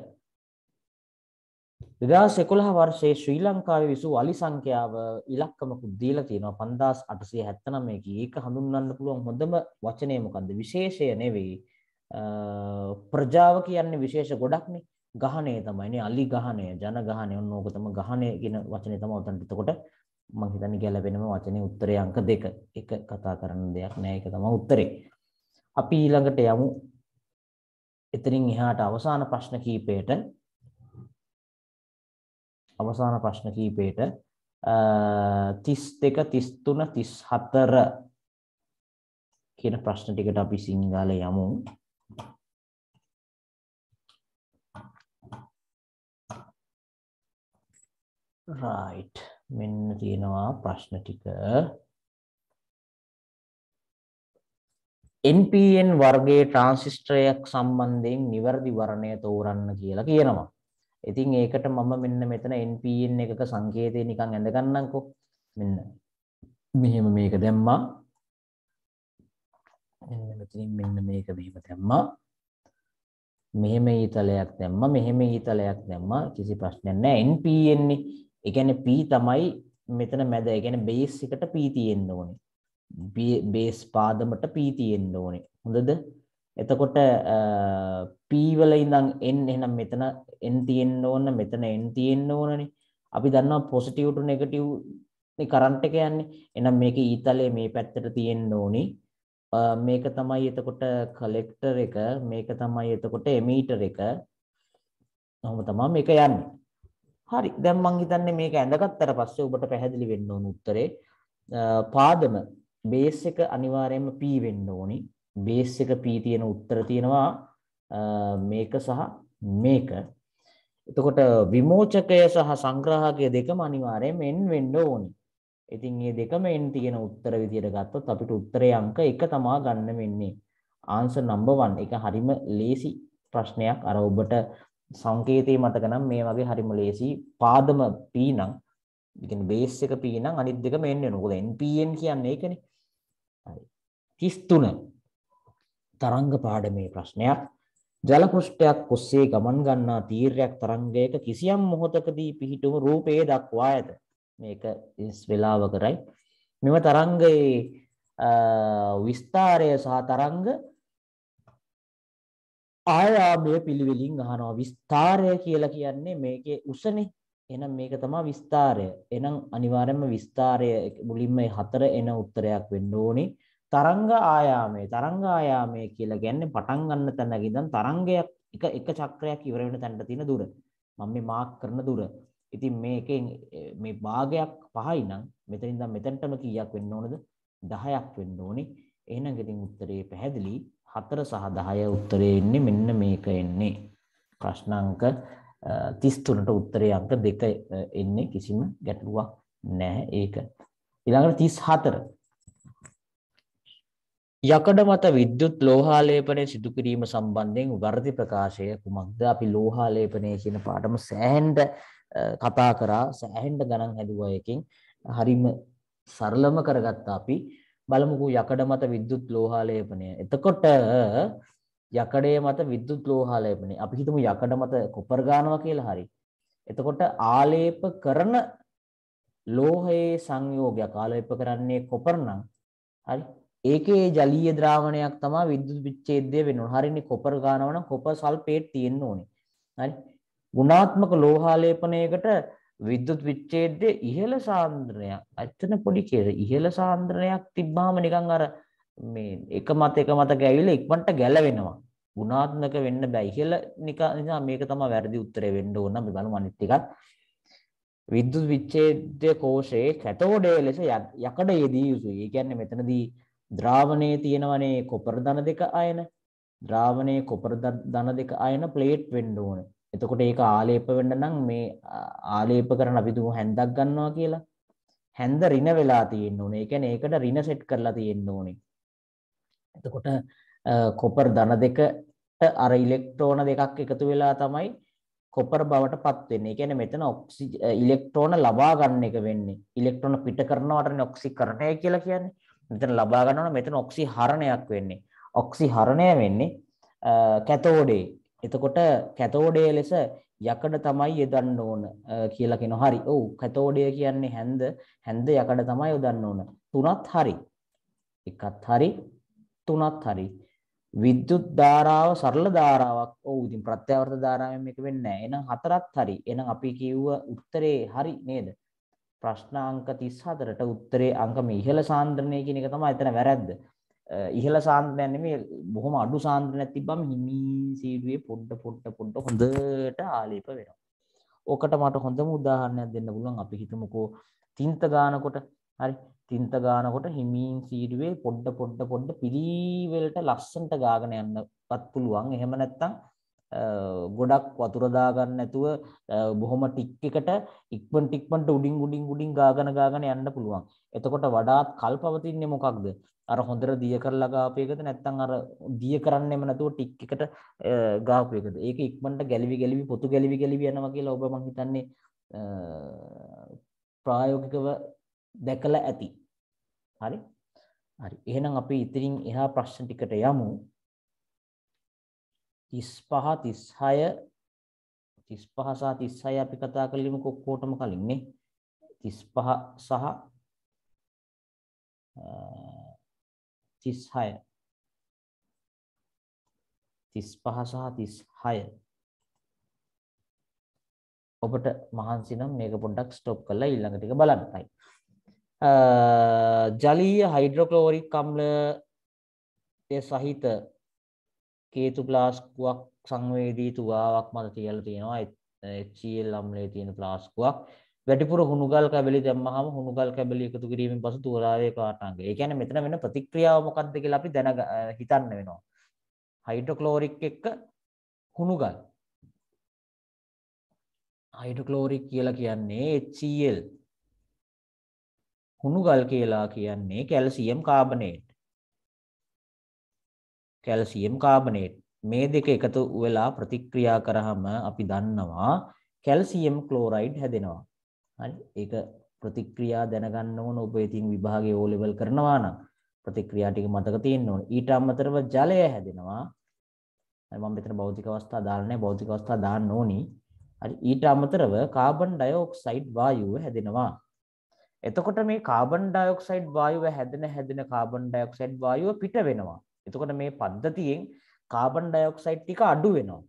2011 වර්ෂයේ ශ්‍රී ලංකාවේ විසූ අලි සංඛ්‍යාව ඉලක්කමකුත් දීලා තියෙනවා 5879කි. ඒක හඳුන්වන්න පුළුවන් හොඳම වචනය මොකද්ද? විශේෂය නෙවෙයි. ප්‍රජාව කියන්නේ විශේෂ ගොඩක්නේ. ගහණය තමයිනේ. අලි ගහණය, ජන ගහණය. ඔන්න ඕක තමයි ගහණය කියන වචනේ තමයි උතන්ට. එතකොට මම හිතන්නේ ගැලපෙනම වචනේ උත්තරේ අංක 2. එක කතා කරන්න දෙයක් නෑ. ඒක තමයි උත්තරේ. අපි ඊළඟට යමු. එතනින් එහාට අවසාන ප්‍රශ්න කීපයට 32 33 34 කියන ප්‍රශ්න ටිකට අපි සිංහලේ යමු. right මෙන්න තියෙනවා ප්‍රශ්න ටික. NPN වර්ගයේ ට්‍රාන්සිස්ටරයක් සම්බන්ධයෙන් නිවැරදි වර්ණය තෝරන්න කියලා කියනවා. ඉතින් ඒකට මම මෙන්න මෙතන NPN එකක සංකේතය නිකන් ඇඳ ගන්නම්කෝ. මෙන්න මෙහෙම මේක දැම්මා. මෙන්න මෙතනින් මෙන්න මේක මෙහෙම දැම්මා. මෙහෙම ඊතලයක් දැම්මා. මෙහෙම ඊතලයක් දැම්මා. කිසි ප්‍රශ්නයක් නැහැ. NPN නේ. ඒ කියන්නේ P තමයි මෙතන මැද. ඒ කියන්නේ බේස් එකට P තියෙන්න ඕනේ. බේස් පාදමට P තියෙන්න ඕනේ. හොඳද? එතකොට P වල ඉඳන් N එහෙනම් මෙතන N තියෙන්න ඕන, මෙතන N තියෙන්න ඕනනේ. අපි දන්නවා පොසිටිව් ටු නෙගටිව් නේ කරන්ට් එක යන්නේ. එහෙනම් මේකේ ඊතලයේ මේ පැත්තට තියෙන්න ඕනි. මේක තමයි එතකොට කලෙක්ටර් එක, මේක තමයි එතකොට එමීටර් එක. ඔහොම තමයි මේක යන්නේ. හරි. දැන් මං හිතන්නේ මේක ඇඳගත්තට පස්සේ ඔබට පැහැදිලි වෙන්න ඕන උත්තරේ. පාදම බේස් එක අනිවාර්යයෙන්ම P වෙන්න ඕනි. බේස් එක P තියෙන උත්තර තියෙනවා මේක සහ මේක. එතකොට විමෝචකය සහ සංග්‍රාහකය දෙකම අනිවාර්යයෙන්ම n වෙන්න ඕනි. ඉතින් මේ දෙකම n තියෙන උත්තර විදියට ගත්තොත් අපිට උත්තරේ අංක 1 තමයි ගන්න වෙන්නේ. Answer number 1. ඒක හරිම ලේසි ප්‍රශ්නයක්. අර ඔබට සංකේතය මතක නම් මේ වගේ හරිම ලේසි. පාදම P නම්, ඒ කියන්නේ බේස් එක P නම් අනිත් දෙකම n වෙනවා. මොකද NPN කියන්නේ ඒකනේ. හරි. 33 තරංග පාඩමේ ප්‍රශ්නයක්. ජල පෘෂ්ඨයක් ඔස්සේ ගමන් ගන්නා තීර්යක් තරංගයක කිසියම් මොහොතකදී පිහිටුණු රූපයේ දක්වා ඇත. මේක ඉස් වේලාවකරයි. මෙම තරංගයේ විස්තරය සහ තරංග ආයාමය පිළිවෙලින් අහනවා. විස්තරය කියලා කියන්නේ මේකේ උසනේ. එහෙනම් මේක තමයි විස්තරය. එහෙනම් අනිවාර්යයෙන්ම විස්තරය මුලින්ම මේ හතර එන උත්තරයක් වෙන්න ඕනේ. තරංග ආයාමය. තරංග ආයාමය කියලා කියන්නේ පටන් ගන්න තැන ඉඳන් තරංගයක් එක චක්‍රයක් ඉවර වෙන තැනට තියෙන දුර. මම මේ මාක් කරන දුර. ඉතින් මේකෙන් මේ භාගයක් 5යි නම් මෙතනින් ඉඳන් මෙතනටම කීයක් වෙන්න ඕනද? 10ක් වෙන්න ඕනේ. එහෙනම් ඉතින් උත්තරේ පැහැදිලි. 4 සහ 10 උත්තරේ ඉන්නේ මෙන්න මේක එන්නේ. ප්‍රශ්න අංක 33ට උත්තරේ අංක 2 එන්නේ කිසිම ගැටලුවක් නැහැ ඒක. ඊළඟට 34. යකඩ මත විද්‍යුත් ලෝහාලේපනය සිදු කිරීම සම්බන්ධයෙන් වර්ධි ප්‍රකාශය කුමක්ද? අපි ලෝහාලේපනය කියන පාඩම සෑහෙන්න කතා කරා, සෑහෙන්න ගණන් හැදුවා එකකින්. හරිම සරලම කරගත්තා අපි. බලමුකෝ යකඩ මත විද්‍යුත් ලෝහාලේපනය. එතකොට යකඩයේ මත විද්‍යුත් ලෝහාලේපනය. අපි හිතමු යකඩ මත කොපර් ගන්නවා කියලා හරි. එතකොට ආලේප කරන ලෝහයේ සංයෝගයක් ආලේප කරන්නේ කොපර් නම් හරි. ඒකේ ජලීය ද්‍රාවණයක් තමයි විද්‍යුත් විච්ඡේදය වෙන්නේ. හරිනේ කොපර් ගන්නවා නම් කොපර් සල්ෆේට් තියෙන්න ඕනේ. හරි. ගුණාත්මක ලෝහාලේපනයකට විද්‍යුත් විච්ඡේදයේ ඉහළ සාන්ද්‍රණයක්. ඇත්තන පොඩි කියලා ඉහළ සාන්ද්‍රණයක් තිබ්බාම නිකන් අර මේ එක මත ගෑවිලා ඉක්මනට ගැලවෙනවා. ගුණාත්මක වෙන්න බෑ. ඉහළ නිසා මේක තමයි වැරදි උත්තරේ වෙන්න ඕන. අපි බලමු අනිත් ටිකත්. විද්‍යුත් විච්ඡේදය කෝෂයේ කැතෝඩයේ ලෙස යකඩ යෙදිය යුතුයි. ඒ කියන්නේ මෙතනදී ද්‍රාවණයේ තියෙනවනේ කොපර් ධන දෙක අයන. ද්‍රාවණයේ කොපර් ධන දෙක අයන ප්ලේට් වෙන්න ඕනේ. එතකොට ඒක ආලේප වෙන්න නම් මේ ආලේප කරන අපි දුමු හැන්දක් ගන්නවා කියලා. හැන්ද ඍණ වෙලා තියෙන්න ඕනේ. ඒ කියන්නේ ඒකට ඍණ සෙට් කරලා තියෙන්න ඕනේ. එතකොට කොපර් ධන දෙකට අර ඉලෙක්ට්‍රෝන දෙකක් එකතු වෙලා තමයි කොපර් බවට පත් වෙන්නේ. ඒ කියන්නේ මෙතන ඉලෙක්ට්‍රෝන ලබා ගන්න එක වෙන්නේ. ඉලෙක්ට්‍රෝන පිට කරනවටනේ ඔක්සිකරණය කියලා කියන්නේ. මෙතන ලබා ගන්නවා මෙතන ඔක්සිහරණයක් වෙන්නේ. ඔක්සිහරණය වෙන්නේ කැතෝඩේ. එතකොට කැතෝඩේ ලෙස යකඩ තමයි යොදන්න ඕන කියලා කියනවා. හරි. ඔව් කැතෝඩය කියන්නේ හැන්ද යකඩ තමයි යොදන්න ඕන. තුනත් හරි. එකත් හරි තුනත් හරි. විද්‍යුත් ධාරාව සරල ධාරාවක්. ඔව් ඉතින් ප්‍රත්‍යවර්ත ධාරාවෙන් මේක වෙන්නේ නැහැ. එහෙනම් හතරත් හරි. එහෙනම් අපි කියුව උත්තරේ හරි නේද? ප්‍රශ්න අංක 34ට උත්තරේ අංක මේ ඉහළ සාන්ද්‍රණය කියන එක තමයි එතන වැරද්ද. ඉහළ සාන්ද්‍රණය නෙමෙයි බොහොම අඩු සාන්ද්‍රණයක් තිබ්බම හිමී සීඩුවේ පොඩ හොඳට ආලේප වෙනවා. ඕකට මට හොඳම උදාහරණයක් දෙන්න පුළුවන්. අපි හිතමුකෝ තින්ත ගානකොට හරි තින්ත ගානකොට හිමීන් සීඩුවේ පොඩ පිළිවෙලට ලස්සනට ගාගෙන යන්නවත් පුළුවන්. එහෙම නැත්නම් ගොඩක් වතුර දාගන්න නැතුව බොහොම ටික් එකට ඉක්මනට උඩින් ගාගෙන යන්න පුළුවන්. එතකොට වඩාත් කල්පවතින්නේ මොකක්ද? අර හොඳට දිය කරලා ගාපු එකද නැත්නම් අර දිය කරන්නෙම නැතුව ටික් එකට ගාපු එකද? ඒක ඉක්මනට ගැලිවි පොතු ගැලිවි යනවා කියලා ඔබ මං හිතන්නේ ප්‍රායෝගිකව දැකලා ඇති. හරි? හරි. එහෙනම් අපි ඉතින් එහා ප්‍රශ්න ටිකට යමු. 35 සහ 36 අපි කතා කළෙමු කොක්කොටම කලින් නේ. 35 සහ 36 ඔබට මහන්සි නම් මේක පොඩ්ඩක් ස්ටොප් කරලා ඊළඟ ටික බලන්න. right. ජලීය හයිඩ්‍රොක්ලෝරික් අම්ලය සහිත කේතු ප්ලාස්කුවක් සංවේදී තුවාවක් මත තියලා තියෙනවා. HCl අම්ලයේ තියෙන ප්ලාස්කුවක්. වැඩිපුර හුණුගල් කැබලි දැම්මහම හුණුගල් කැබලි එකතු කිරීමෙන් පසු තුවාලයේ කාටාංගය. ඒ කියන්නේ මෙතන වෙන ප්‍රතික්‍රියාව මොකක්ද කියලා අපි හිතන්න වෙනවා. හයිඩ්‍රොක්ලෝරික් එක්ක හුණුගල්. හයිඩ්‍රොක්ලෝරික් කියලා කියන්නේ HCl. හුණුගල් කියලා කියන්නේ කැල්සියම් කාබනේට්. මේ දෙක එකතු වෙලා ප්‍රතික්‍රියා කරාම අපි දන්නවා කැල්සියම් ක්ලෝරයිඩ් හැදෙනවා. හරි. ඒක ප්‍රතික්‍රියා දැනගන්න ඕන ඔබ ඉතින් විභාගයේ O level කරනවා නම් ප්‍රතික්‍රියා ටික මතක තියෙන්න ඕන. ඊට අමතරව ජලය හැදෙනවා. හරි මම මෙතන භෞතික අවස්ථා දාලා නැහැ. භෞතික අවස්ථා දාන්න ඕනි. හරි ඊට අමතරව කාබන් ඩයොක්සයිඩ් වායුව හැදෙනවා. එතකොට මේ කාබන් ඩයොක්සයිඩ් වායුව හැදෙන කාබන් ඩයොක්සයිඩ් වායුව පිට වෙනවා. එතකොට මේ පද්ධතියෙන් කාබන් ඩයොක්සයිඩ් ටික අඩු වෙනවා.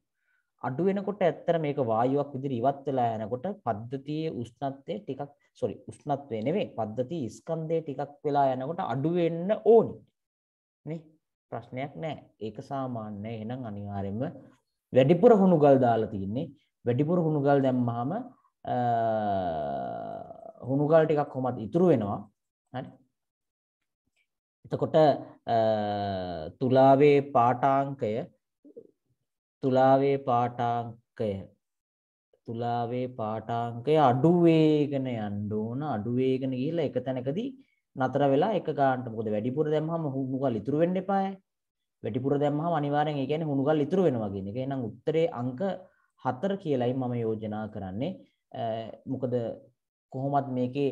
අඩු වෙනකොට ඇත්තට මේක වායුවක් විදිහට ඉවත් වෙලා යනකොට පද්ධතියේ උෂ්ණත්වය ටිකක් උෂ්ණත්වය නෙවෙයි පද්ධතියේ ස්කන්ධය ටිකක් වෙලා යනකොට අඩු වෙන්න ඕනි. නේ? ප්‍රශ්නයක් නැහැ. ඒක සාමාන්‍යයි. එහෙනම් අනිවාර්යයෙන්ම වැඩිපුර හුණු ගල් දාලා තින්නේ. වැඩිපුර හුණු ගල් දැම්මහම හුණු ගල් ටිකක් කොහොමද ඉතුරු වෙනවා. හරි. එතකොට තුලාවේ පාඨාංකය අඩු වේගන යන්න ඕන. අඩු වේගන ගිහිල්ලා එක තැනකදී නතර වෙලා එක ගන්නට. මොකද වැඩිපුර දැම්මහම හුණු ගල් ඉතුරු වෙන්න එපායි. වැඩිපුර දැම්මහම අනිවාර්යෙන් ඒ කියන්නේ හුණු ගල් ඉතුරු වෙනවා කියන එක. එහෙනම් උත්තරේ අංක 4 කියලායි මම යෝජනා කරන්නේ. මොකද කොහොමත් මේකේ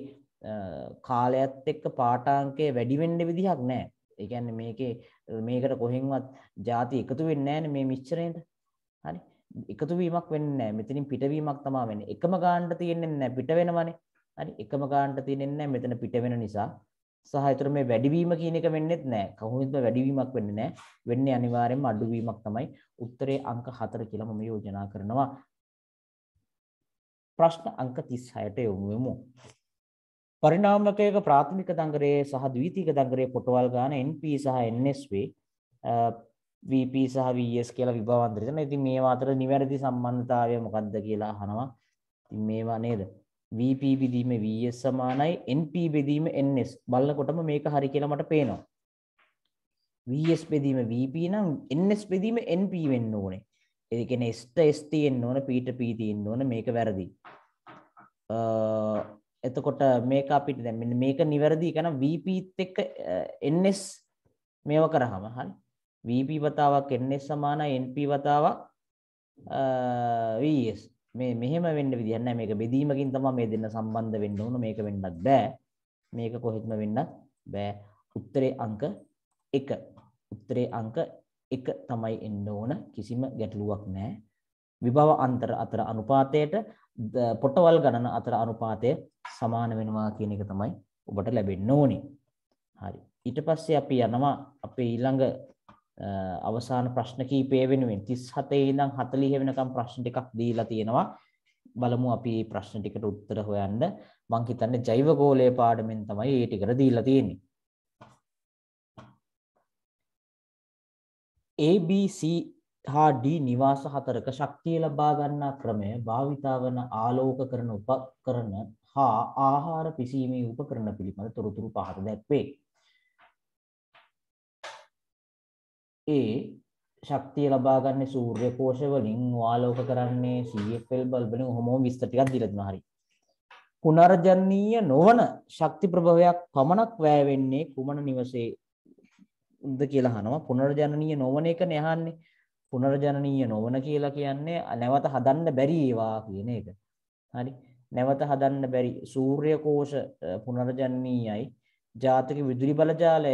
කාලයත් එක්ක පාඨාංකය වැඩි වෙන්න විදිහක් නැහැ. ඒ කියන්නේ මේකට කොහෙන්වත් ಜಾති එකතු වෙන්නේ නැහැ මේ මිශ්‍රණයට. හරි. එකතු වීමක් වෙන්නේ නැහැ. මෙතනින් පිටවීමක් තමයි වෙන්නේ. එකම ගානට තියෙන්නේ නැහැ පිට වෙනවනේ. හරි. එකම ගානට තියෙන්නේ නැහැ මෙතන පිට වෙන නිසා. සහ ඒතර මේ වැඩිවීම කියන එක වෙන්නේත් නැහැ. කොහොමද වැඩිවීමක් වෙන්නේ නැහැ. වෙන්නේ අනිවාර්යයෙන්ම අඩුවීමක් තමයි. උත්තරේ අංක 4 කියලා මම යෝජනා කරනවා. ප්‍රශ්න අංක 36ට යොමු වෙමු. පරිණාමකයක ප්‍රාථමික දංගරයේ සහ ද්විතීයික දංගරයේ පොටවල් ගාන NP සහ NS වේ. VP සහ VS කියලා විභවාන්තර දෙනවා. ඉතින් මේවා අතර නිවැරදි සම්බන්ධතාවය මොකක්ද කියලා අහනවා. ඉතින් මේවා නේද? VP බෙදීම VS සමානයි NP බෙදීම NS. බලනකොටම මේක හරි කියලා මට පේනවා. VS බෙදීම VP නම් NS බෙදීම NP වෙන්න ඕනේ. ඒ කියන්නේ S ට S තියෙන්න ඕන, P ට P තියෙන්න ඕන. මේක වැරදි. එතකොට මේක අපිට දැන් මෙන්න මේක නිවැරදි. ඒ කියන්නේ VP ත් එක්ක NS මේව කරාම හරි. VP වතාවක් NS සමානයි NP වතාවක් VS. මෙහෙම වෙන්න විදියක් නැහැ. මේක බෙදීමකින් තමයි මේ දෙන්න සම්බන්ධ වෙන්න ඕන. මේක වෙන්නත් බෑ. මේක කොහෙත්ම වෙන්නත් බෑ. උත්තරේ අංක 1. උත්තරේ අංක 1 තමයි එන්න ඕන. කිසිම ගැටලුවක් නැහැ. විභව අන්තර අතර අනුපාතයට පොටවල් ගණන අතර අනුපාතය සමාන වෙනවා කියන එක තමයි ඔබට ලැබෙන්න ඕනේ. හරි. ඊට පස්සේ අපි යනවා අපේ ඊළඟ අවසාන ප්‍රශ්න කීපය වෙනුවෙන් 37 ඉඳන් 40 වෙනකම් ප්‍රශ්න ටිකක් දීලා තියෙනවා. බලමු අපි මේ ප්‍රශ්න ටිකට උත්තර හොයන්න. මම හිතන්නේ ජෛව ගෝලයේ පාඩමෙන් තමයි මේ ටිකට දීලා තියෙන්නේ. ABC හා D නිවාස හතරක ශක්තිය ලබා ගන්නා ක්‍රමය භාවිතා වන ආලෝකකරණ උපකරණ හා ආහාර පිසීමේ උපකරණ පිළිබඳ තොරතුරු පහත දැක්වේ. A ශක්තිය ලබා ගන්න සූර්ය කෝෂ වලින් ආලෝක කරන්නේ CFL බල්බ් වලින් ඔහොම විස්තර ටිකක් දීලා තියෙනවා. හරි. පුනර්ජනනීය නොවන ශක්ති ප්‍රභවයක් පමණක් වැය වෙන්නේ කුමන නිවසේ උද කියලා අහනවා. පුනර්ජනනීය නොවන එකනේ අහන්නේ. පුනර්ජනනීය නොවන කියලා කියන්නේ නැවත හදන්න බැරි ඒවා කියන එක. හරි. නැවත හදන්න බැරි සූර්ය කෝෂ පුනර්ජනනීයයි. ජාතික විදුලි බල ජාලය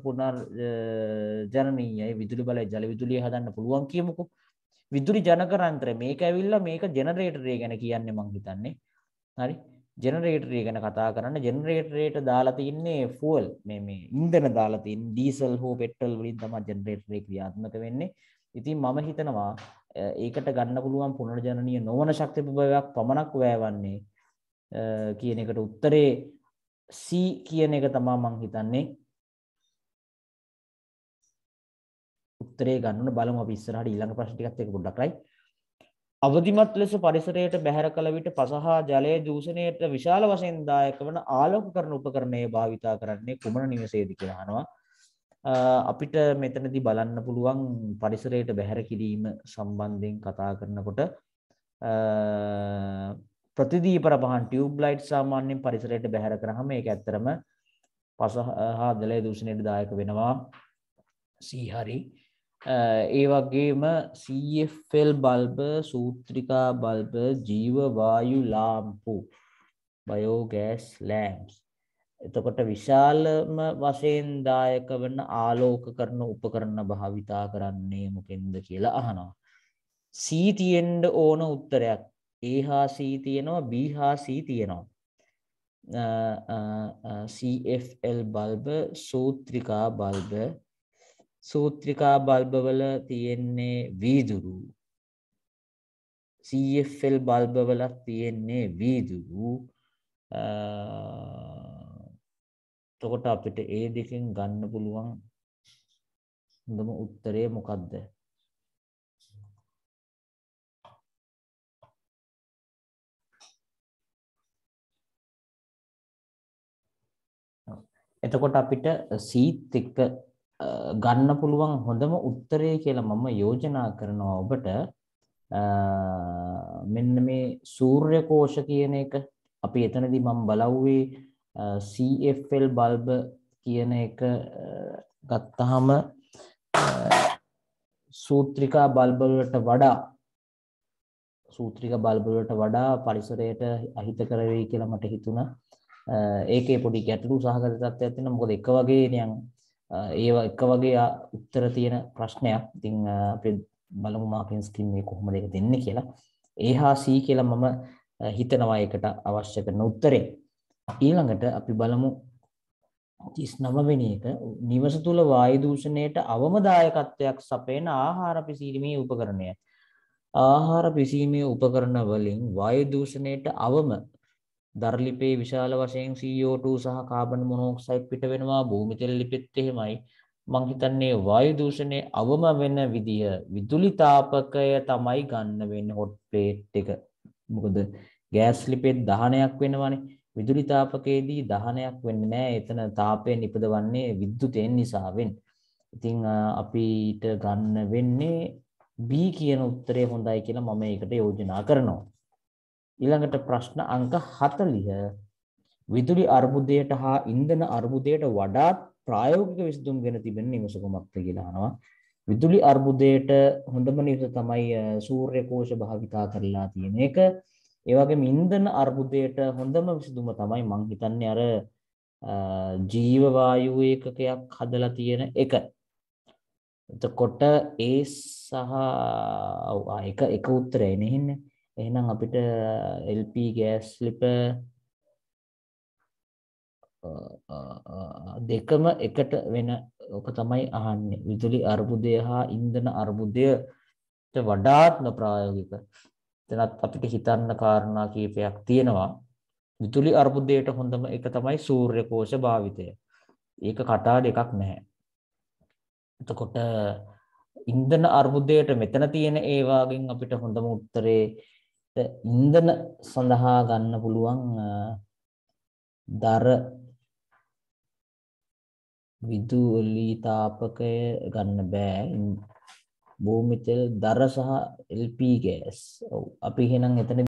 පුනර්ජනනීයයි. විදුලි බලය ජල විදුලිය හදන්න පුළුවන් කියමුකෝ. විදුලි ජනකරන්ත්‍රය මේක ඇවිල්ලා මේක ජෙනරේටරය ගැන කියන්නේ මං හිතන්නේ. හරි. ජෙනරේටරය ගැන කතා කරන්න. ජෙනරේටරයට දාලා තින්නේ ෆුවල් මේ ඉන්ධන දාලා තින්නේ ඩීසල් හෝ පෙට්‍රල් වලින් තමයි ජෙනරේටරේ ක්‍රියාත්මක වෙන්නේ. ඉතින් මම හිතනවා ඒකට ගන්න පුළුවන් පුනර්ජනනීය නොවන ශක්ති ප්‍රභවයක් පමණක් වැයවන්නේ කියන එකට උත්තරේ C කියන එක තමයි මං හිතන්නේ. උත්තරේ ගන්න ඕන. බලමු අපි ඉස්සරහට ඊළඟ ප්‍රශ්න ටිකත් එක්ක පොඩ්ඩක් right. අවදිමත් ලෙස පරිසරයට බැහැර කළ විට පස හා ජලය දූෂණයට විශාල වශයෙන් දායක වන ආලෝකකරණ උපකරණයේ භාවිතා කරන්නේ කුමන නිවසේද කියලා අහනවා. අපිට මෙතනදී බලන්න පුළුවන් පරිසරයට බැහැර කිරීම සම්බන්ධයෙන් කතා කරනකොට ප්‍රතිදීපර පහන් ටියුබ් ලයිට් සාමාන්‍යයෙන් පරිසරයට බැහැර කරාම ඒක ඇත්තරම පස හා ජලය දූෂණයට දායක වෙනවා. C හරි. ඒ වගේම CFL බල්බ, සූත්‍රිකා බල්බ, ජීව වායු ලාම්පු, බයෝගෑස් ලෑම්ප්ස්. එතකොට විශාලම වශයෙන් දායක වන ආලෝකකරණ උපකරණ භාවිතා කරන්නේ මොකෙන්ද කියලා අහනවා. C තියෙන්න ඕන උත්තරයක්. A හා C තියෙනවා, B හා C තියෙනවා. CFL බල්බ සූත්‍රිකා බල්බ වල තියෙන්නේ වීදුරු CFL බල්බ වල තියෙන්නේ වීදුරු එතකොට අපිට ඒ දෙකෙන් ගන්න පුළුවන් හොඳම උත්තරය මොකක්ද එතකොට අපිට සීත් එක්ක ගන්න පුළුවන් හොඳම උත්තරය කියලා මම යෝජනා කරනවා ඔබට මෙන්න මේ සූර්ය කෝෂ කියන එක අපි එතනදී මම බලවුවේ CFL බල්බ කියන එක ගත්තාම සූත්‍රිකා බල්බ වලට වඩා පරිසරයට අහිතකර වෙයි කියලා මට හිතුණා. ඒකේ පොඩි ගැටලු සහගත තත්ත්වයක් තියෙනවා. මොකද එක වගේ නියන් ඒවා එක වගේ උත්තර තියෙන ප්‍රශ්නයක්. ඉතින් අපි බලමු මාකින් ස්කීම් එක කොහොමද ඒක දෙන්නේ කියලා. A හා C කියලා මම හිතනවා ඒකට අවශ්‍ය කරන උත්තරේ. ඊළඟට අපි බලමු 39 වෙනි එක නිවස තුල වායු දූෂණයට අවමදායකත්වයක් සපයන ආහාර පිසීමේ උපකරණය. ආහාර පිසීමේ උපකරණ වලින් වායු දූෂණයට අවම දරලිපේ විශාල වශයෙන් CO2 සහ කාබන් මොනොක්සයිඩ් පිට වෙනවා භූමි තෙල් ලිපෙත් එහෙමයි මං හිතන්නේ වායු දූෂණයේ අවම වෙන විදිය විදුලි තාපකය තමයි ගන්න වෙන්නේ හොට් ප්ලේට් එක මොකද ගෑස් ලිපෙත් දහනයක් වෙනවනේ විදුලි තාපකයේදී දහනයක් වෙන්නේ නැහැ එතන තාපය නිපදවන්නේ විද්‍යුතයෙන් නිසාවෙන් ඉතින් අපිට ගන්න වෙන්නේ B කියන උත්තරය හොඳයි කියලා මම ඒකට යෝජනා කරනවා ඊළඟට ප්‍රශ්න අංක 40 විදුලි අර්බුදයට හා ඉන්ධන අර්බුදයට වඩාත් ප්‍රායෝගික විසඳුම් ගෙන තිබෙන නිවස කුමක්ද කියලා අහනවා. විදුලි අර්බුදයට හොඳම නිවස තමයි සූර්ය කෝෂ භාවිතා කරලා තියෙන එක. ඒ වගේම ඉන්ධන අර්බුදයට හොඳම විසඳුම තමයි මං හිතන්නේ අර ජීව වායු ඒකකයක් හදලා තියෙන එක. එතකොට ඒ සහ එක උත්තරය නෙහින්නේ. එහෙනම් අපිට LP ගෑස් ලිප දෙකම එකට වෙන ඔක තමයි අහන්නේ විදුලි අර්බුදය හා ඉන්ධන අර්බුදයට වඩාත්ම ප්‍රායෝගික එතනත් අපිට හිතන්න කාරණා කීපයක් තියෙනවා විදුලි අර්බුදයට හොඳම එක තමයි සූර්ය කෝෂ භාවිතය ඒක කටා දෙකක් නැහැ එතකොට ඉන්ධන අර්බුදයට මෙතන තියෙන ඒ වගේන් අපිට හොඳම උත්තරේ ඉන්ධන සඳහා ගන්න පුළුවන් දර විදුලි තාපකය ගන්න බෑ භූමි තෙල් දර සහ LP ගෑස්. ඔව් අපි එහෙනම් එතන